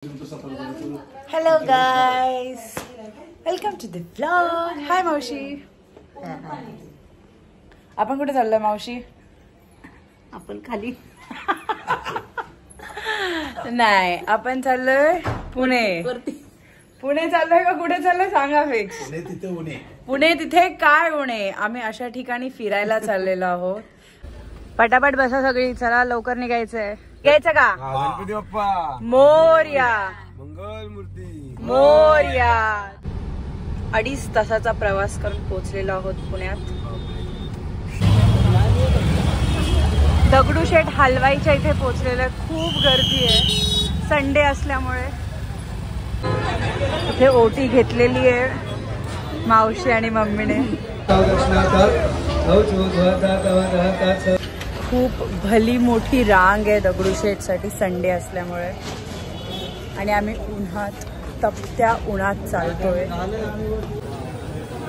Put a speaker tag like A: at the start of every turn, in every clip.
A: Hello guys, welcome to the vlog. Hi मावशी. आपण कुठे चाललोय मावशी?
B: आपण खाली
A: नाही, आपण चाललोय पुणे. पुणे चाललोय का कुठे चाललोय सांगा फिक्स. पुणे तिथे काय उणे. आम्ही अशा ठिकाणी फिरायला चाललेलो आहोत. पटापट बसा सगळी, चला लवकर निघायचंय. घ्यायचं का?
C: गणपती बाप्पा
A: मोरया.
C: मंगल मूर्ती
A: मोरया. 2.5 तासाचा प्रवास करून पोहोचलेलो आहोत पुण्यात. दगडूशेठ हलवाईच्या इथे पोहोचलेलं. खूप गर्दी आहे संडे असल्यामुळे. इथे ओटी घेतलेली आहे मावशी आणि मम्मीने. खूप भली मोठी रांग आहे दगडूशेठ साठी संडे असल्यामुळे. आणि आम्ही उन्हात, तपत्या उन्हात चालतोय.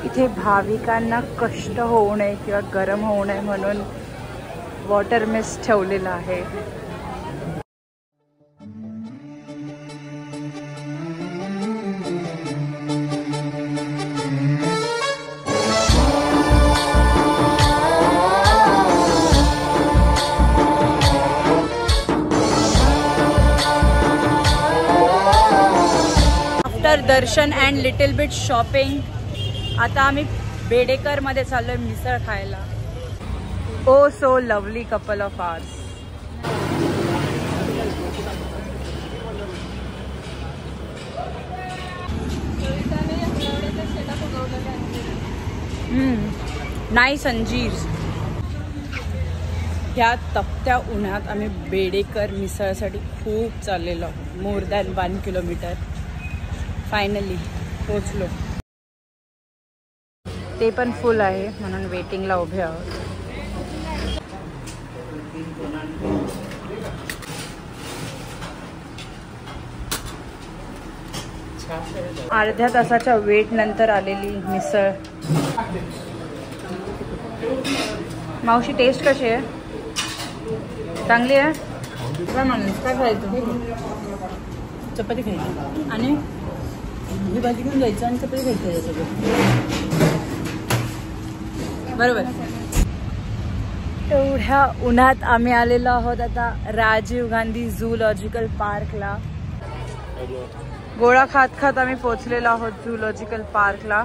A: इथे भाविकांना कष्ट होऊ नये किंवा गरम होऊ नये म्हणून वॉटर मिस्ट ठेवलेलं आहे. Darshan and little bit shopping. आता आम्ही बेडेकर मध्ये चाललोय मिसळ खायला. Oh so lovely couple of hours. Nice अंजीर. ह्या तपत्या उन्हात आम्ही बेडेकर मिसळसाठी खूप चाललेलो आहोत. More than 1 kilometre. फायनली पोचलो. ते पण फुल आहे म्हणून वेटिंगला उभे आहोत. अर्ध्या तासाच्या वेट नंतर आलेली मिसळ. मावशी टेस्ट कशी आहे? चांगली आहे. काय म्हणून काय खायचं? चपाती खायची आणि ही भाजी घेऊन जायचं आणि चपाती खायचं सगळं. बरोबर. एवढ्या उन्हात आम्ही आलेलो आहोत आता राजीव गांधी झूलॉजिकल पार्कला. गोळा खात खात आम्ही पोहोचलेलो आहोत झूलॉजिकल पार्कला.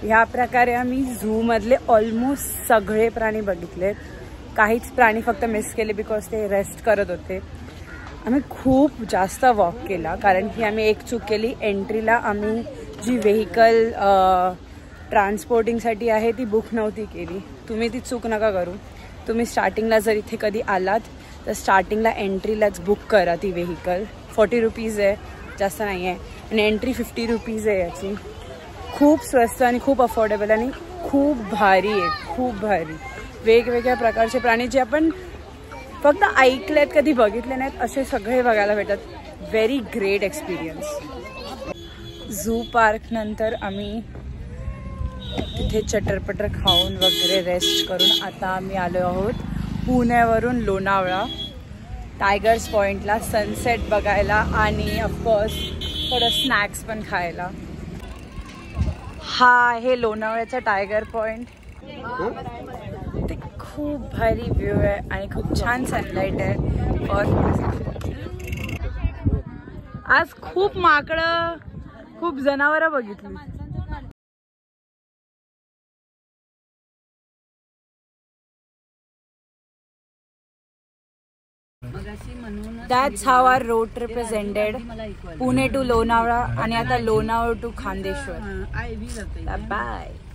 A: ह्या प्रकारे आम्ही झू मधले ऑलमोस्ट सगळे प्राणी बघितले. काहीच प्राणी फक्त मिस केले बिकॉज ते रेस्ट करत होते. आम्ही खूप जास्त वॉक केला कारण की आम्ही एक चूक केली. एंट्रीला आम्ही जी व्हेकल ट्रान्सपोर्टिंगसाठी आहे ती बुक नव्हती केली. तुम्ही ती चूक नका करू. तुम्ही स्टार्टिंगला जर इथे कधी आलात तर स्टार्टिंगला एंट्रीलाच बुक करा ती व्हेकल. 40 रुपीज आहे, जास्त नाही आहे. आणि एंट्री 50 रुपीज आहे याची. खूप स्वस्त आणि खूप अफोर्डेबल आणि खूप भारी आहे, खूप भारी. वेगवेगळ्या प्रकारचे प्राणी जे आपण फक्त ऐकलेत कधी बघितले नाहीत असे सगळे बघायला भेटतात. Very great experience. Zoo park नंतर आम्ही तिथे चटरपटर खाऊन वगैरे रेस्ट करून आता आम्ही आलो आहोत पुण्यावरून लोणावळा टायगर्स पॉइंटला सनसेट बघायला आणि ऑफकोर्स थोडं स्नॅक्स पण खायला. हा आहे लोणावळ्याचा टायगर पॉइंट. ते खूप भारी व्ह्यू आहे आणि खूप छान सनलाईट आहे. आज खूप माकडं खूप जनावरं बघितली. That's how our road trip is ended. Pune to Lonavala आणि आता लोणावळा to खांदेश्वर. Bye.